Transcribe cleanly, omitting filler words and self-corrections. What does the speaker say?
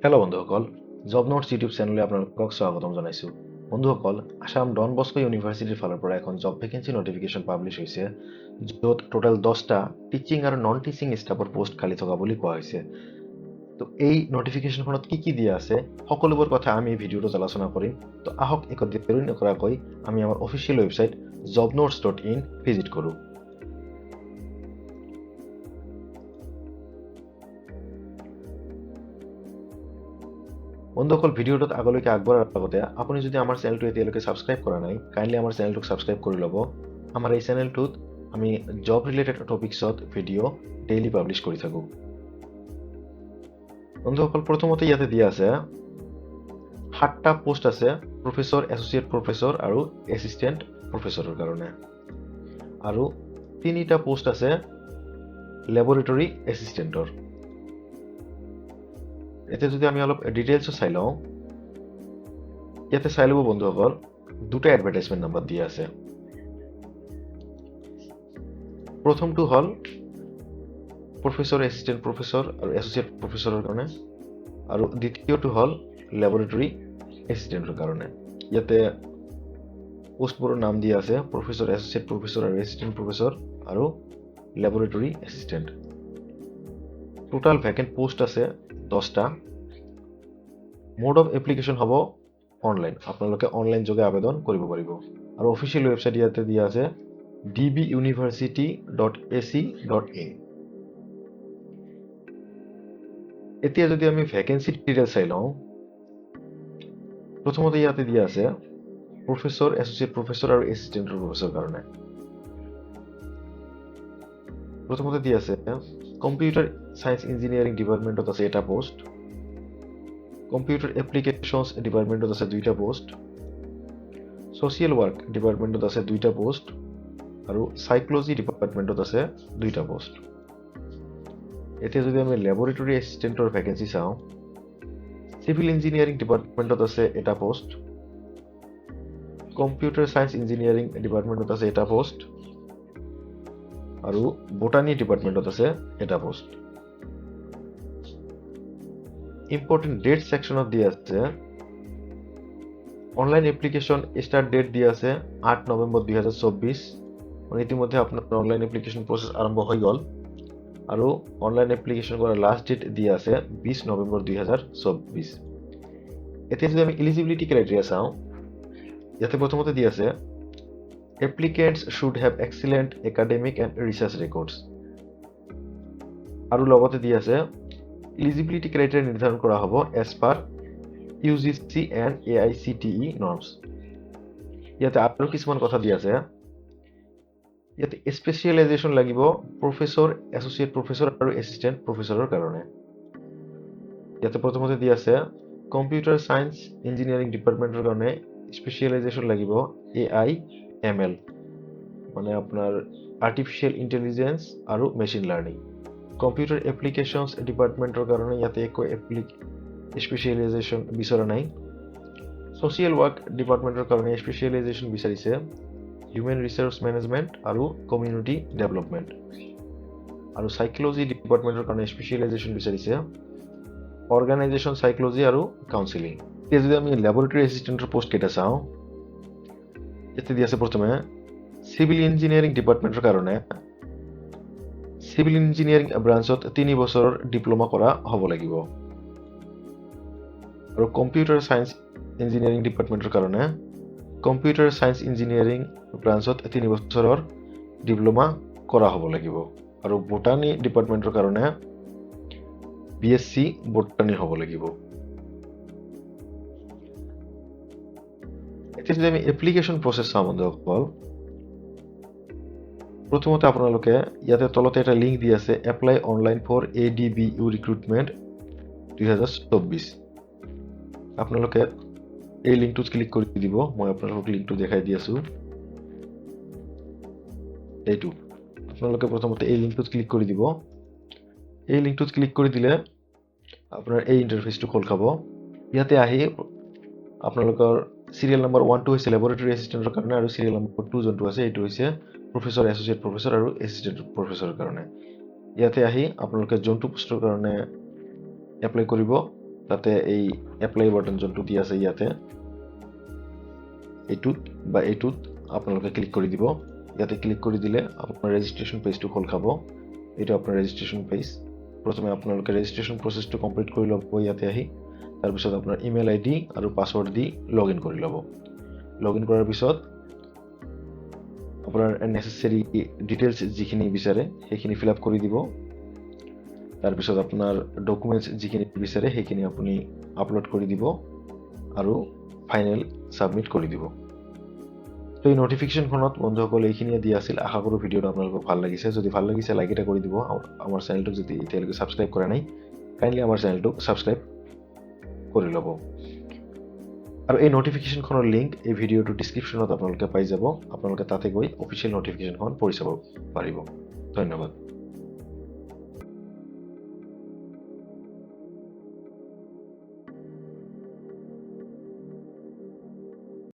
Hello' বন্ধুসকল, job notes YouTube চেনেলে আপোনালোকক স্বাগতম জনাইছোঁ। বন্ধুসকল, আসাম ডন বস্কো ইউনিভাৰ্চিটিৰ ফালৰ পৰা এখন জব ভেকেঞ্চি নটিফিকেশ্যন পাব্লিছ হৈছে, য'ত টোটেল 10টা টিচিং আৰু নন টিচিং ষ্টাফৰ পোষ্ট খালী থকা বুলি কোৱা হৈছে। তো এই নটিফিকেশ্যনখনত কি দিয়া আছে, সকলোবোৰ কথা আমি এই ভিডিঅ'টোত আলোচনা কৰিম। তো আহক একো দেৰি নকৰাকৈ আমি আমাৰ অফিচিয়েল ৱেবছাইট jobnotes.in ভিজিট কৰোঁ। বন্ধুসকল, ভিডিঅ'টোত আগলৈকে আগবঢ়াৰ আগতে আপুনি যদি আমাৰ চেনেলটো এতিয়ালৈকে ছাবস্ক্ৰাইব কৰা নাই, কাইণ্ডলি আমাৰ চেনেলটোক ছাবস্ক্ৰাইব কৰি ল'ব। আমাৰ এই চেনেলটোত আমি জব ৰিলেটেড টপিকছত ভিডিঅ' ডেইলি পাব্লিছ কৰি থাকোঁ। বন্ধুসকল, প্ৰথমতে ইয়াতে দিয়া আছে 7টা পোষ্ট আছে প্ৰফেচৰ, এছ'চিয়েট প্ৰফেচৰ আৰু এছিষ্টেণ্ট প্ৰফেচৰৰ কাৰণে, আৰু 3টা পোষ্ট আছে লেবৰেটৰী এছিষ্টেণ্টৰ। এতিয়া যদি আমি অলপ ডিটেইলছত চাই লওঁ, ইয়াতে চাই ল'ব বন্ধুসকল, 2টা এডভাৰটাইজমেণ্ট নাম্বাৰ দিয়া আছে। প্ৰথমটো হ'ল প্ৰফেচৰ, এছিষ্টেণ্ট প্ৰফেচৰ আৰু এছ'চিয়েট প্ৰফেচৰৰ কাৰণে, আৰু দ্বিতীয়টো হ'ল লেবৰেটৰী এছিষ্টেণ্টৰ কাৰণে। ইয়াতে পোষ্টবোৰৰ নাম দিয়া আছে প্ৰফেচৰ, এছ'চিয়েট প্ৰফেচৰ আৰু এছিষ্টেণ্ট প্ৰফেচৰ আৰু laboratory assistant. Total vacant post আছে 10টা। মোড অফ এপ্লিকেশ্যন হ'ব অনলাইন, আপোনালোকে অনলাইন যোগে আবেদন কৰিব পাৰিব। আৰু অফিচিয়েল ৱেবছাইট ইয়াতে দিয়া আছে dbuniversity.ac.in। এতিয়া যদি আমি ভেকেঞ্চি ডিটেইলছ চাই লওঁ, প্ৰথমতে ইয়াতে দিয়া আছে প্ৰফেচৰ, এছ'চিয়েট প্ৰফেচৰ আৰু এছিষ্টেণ্ট প্ৰফেচৰৰ কাৰণে। প্ৰথমতে দিয়া আছে কম্পিউটাৰ চায়েন্স ইঞ্জিনিয়াৰিং ডিপাৰ্টমেণ্টত আছে এটা পোষ্ট, কম্পিউটাৰ এপ্লিকেশ্যনছ ডিপাৰ্টমেণ্টত আছে 2টা পোষ্ট, ছ'চিয়েল ৱৰ্ক ডিপাৰ্টমেণ্টত আছে 2টা পোষ্ট, আৰু চাইক'লজি ডিপাৰ্টমেণ্টত আছে 2টা পোষ্ট। এতিয়া যদি আমি লেবৰেটৰী এছিষ্টেণ্টৰ ভেকেঞ্চি চাওঁ, চিভিল ইঞ্জিনিয়াৰিং ডিপাৰ্টমেণ্টত আছে এটা পোষ্ট, কম্পিউটাৰ চায়েন্স ইঞ্জিনিয়াৰিং ডিপাৰ্টমেণ্টত আছে এটা পোষ্ট, আৰু বটানী ডিপাৰ্টমেণ্টত আছে এটা পোষ্ট। ইম্পৰ্টেণ্ট ডেট ছেকশ্যনত দিয়া আছে অনলাইন এপ্লিকেশ্যন ষ্টাৰ্ট ডেট দিয়া আছে 8 নৱেম্বৰ 2024। মানে ইতিমধ্যে আপোনাৰ অনলাইন এপ্লিকেশ্যন প্ৰচেছ আৰম্ভ হৈ গ'ল, আৰু অনলাইন এপ্লিকেশ্যন কৰাৰ লাষ্ট ডেট দিয়া আছে 20 নৱেম্বৰ 2024। এতিয়া যদি আমি এলিজিবিলিটি ক্ৰাইটেৰিয়া চাওঁ, ইয়াতে প্ৰথমতে দিয়া আছে applicants should have excellent academic and research records, আৰু লগতে দিয়া আছে এলিজিবিলিটি ক্ৰাইটেৰিয়া নিৰ্ধাৰণ কৰা হ'ব as per UGC and AICTE norms. ইয়াতে আৰু কিছুমান কথা দিয়া আছে। ইয়াতে স্পেচিয়েলাইজেশ্যন লাগিব প্ৰফেচৰ, এছ'চিয়েট প্ৰফেচৰ আৰু এছিষ্টেণ্ট প্ৰফেচৰৰ কাৰণে। ইয়াতে প্ৰথমতে দিয়া আছে কম্পিউটাৰ চায়েন্স ইঞ্জিনিয়াৰিং ডিপাৰ্টমেণ্টৰ কাৰণে স্পেচিয়েলাইজেশ্যন লাগিব AIML, মানে আপোনাৰ আৰ্টিফিচিয়েল ইণ্টেলিজেঞ্চ আৰু মেচিন লাৰ্ণিং। কম্পিউটাৰ এপ্লিকেশ্যনছ ডিপাৰ্টমেণ্টৰ কাৰণে ইয়াতে একো স্পেচিয়েলাইজেশ্যন বিচৰা নাই। ছ'চিয়েল ৱৰ্ক ডিপাৰ্টমেণ্টৰ কাৰণে স্পেচিয়েলাইজেশ্যন বিচাৰিছে হিউমেন ৰিচ'ৰ্চ মেনেজমেণ্ট আৰু কমিউনিটি ডেভেলপমেণ্ট, আৰু চাইক'লজি ডিপাৰ্টমেণ্টৰ কাৰণে স্পেচিয়েলাইজেশ্যন বিচাৰিছে অৰ্গেনাইজেশ্যন চাইক'লজি আৰু কাউন্সিলিং। এতিয়া যদি আমি লেবৰেটৰী এছিষ্টেণ্টৰ পোষ্ট কেইটা চাওঁ, ইয়াতে দিয়া আছে প্ৰথমে চিভিল ইঞ্জিনিয়াৰিং ডিপাৰ্টমেণ্টৰ কাৰণে চিভিল ইঞ্জিনিয়াৰিং ব্ৰাঞ্চত 3 বছৰৰ ডিপ্ল'মা কৰা হ'ব লাগিব, আৰু কম্পিউটাৰ চায়েন্স ইঞ্জিনিয়াৰিং ডিপাৰ্টমেণ্টৰ কাৰণে কম্পিউটাৰ চায়েন্স ইঞ্জিনিয়াৰিং ব্ৰাঞ্চত 3 বছৰৰ ডিপ্ল'মা কৰা হ'ব লাগিব, আৰু বটানী ডিপাৰ্টমেণ্টৰ কাৰণে BSc বটানী হ'ব লাগিব। এতিয়া যদি আমি এপ্লিকেশ্যন প্ৰচেছ চাওঁ বন্ধুসকল, প্ৰথমতে আপোনালোকে ইয়াতে তলতে এটা লিংক দি আছে apply online for ADBU recruitment 2024। আপোনালোকে এই লিংকটোত ক্লিক কৰি দিব। মই আপোনালোকক লিংকটো দেখাই দি আছোঁ। এইটো আপোনালোকে প্ৰথমতে এই লিংকটোত ক্লিক কৰি দিব। এই লিংকটোত ক্লিক কৰি দিলে আপোনাৰ এই ইণ্টাৰফেচটো খোল খাব। ইয়াতে আহি আপোনালোকৰ চিৰিয়েল নম্বৰ 1টো হৈছে লেবৰেটৰী এছিষ্টেণ্টৰ কাৰণে, আৰু চিৰিয়েল নম্বৰ 2 যোনটো আছে এইটো হৈছে প্ৰফেচৰ, এছ'চিয়েট প্ৰফেচৰ আৰু এছিষ্টেণ্ট প্ৰফেচৰৰ কাৰণে। ইয়াতে আহি আপোনালোকে যোনটো পোষ্টৰ কাৰণে এপ্লাই কৰিব তাতে এই এপ্লাই বাটন যোনটো দি আছে ইয়াতে এইটোত আপোনালোকে ক্লিক কৰি দিব। ইয়াতে ক্লিক কৰি দিলে আপোনাৰ ৰেজিষ্ট্ৰেশ্যন পেজটো খোল খাব। এইটো আপোনাৰ ৰেজিষ্ট্ৰেশ্যন পেজ। প্ৰথমে আপোনালোকে ৰেজিষ্ট্ৰেশ্যন প্ৰচেছটো কমপ্লিট কৰি ল'ব ইয়াতে আহি। তাৰপিছত আপোনাৰ ইমেইল ID আৰু পাছৱৰ্ড দি লগ ইন কৰি ল'ব। লগ ইন কৰাৰ পিছত আপোনাৰ নেচেচাৰী ডিটেইলছ যিখিনি বিচাৰে সেইখিনি ফিল আপ কৰি দিব। তাৰপিছত আপোনাৰ ডকুমেণ্টছ যিখিনি বিচাৰে সেইখিনি আপুনি আপলোড কৰি দিব আৰু ফাইনেল ছাবমিট কৰি দিব। তো এই নটিফিকেশ্যনখনত বন্ধুসকল এইখিনিয়ে দিয়া আছিল। আশা কৰোঁ ভিডিঅ'টো আপোনালোকক ভাল লাগিছে। যদি ভাল লাগিছে লাইক এটা কৰি দিব। আমাৰ চেনেলটোক যদি এতিয়ালৈকে ছাবস্ক্ৰাইব কৰা নাই কাইণ্ডলি আমাৰ চেনেলটোক ছাবস্ক্ৰাইব কৰি ল'ব। আৰু এই নটিফিকেশ্যনখনৰ লিংক এই ভিডিঅ'টোৰ ডিছক্ৰিপশ্যনত আপোনালোকে পাই যাব। আপোনালোকে তাতে গৈ অফিচিয়েল নটিফিকেশ্যনখন পঢ়ি চাব পাৰিব। ধন্যবাদ।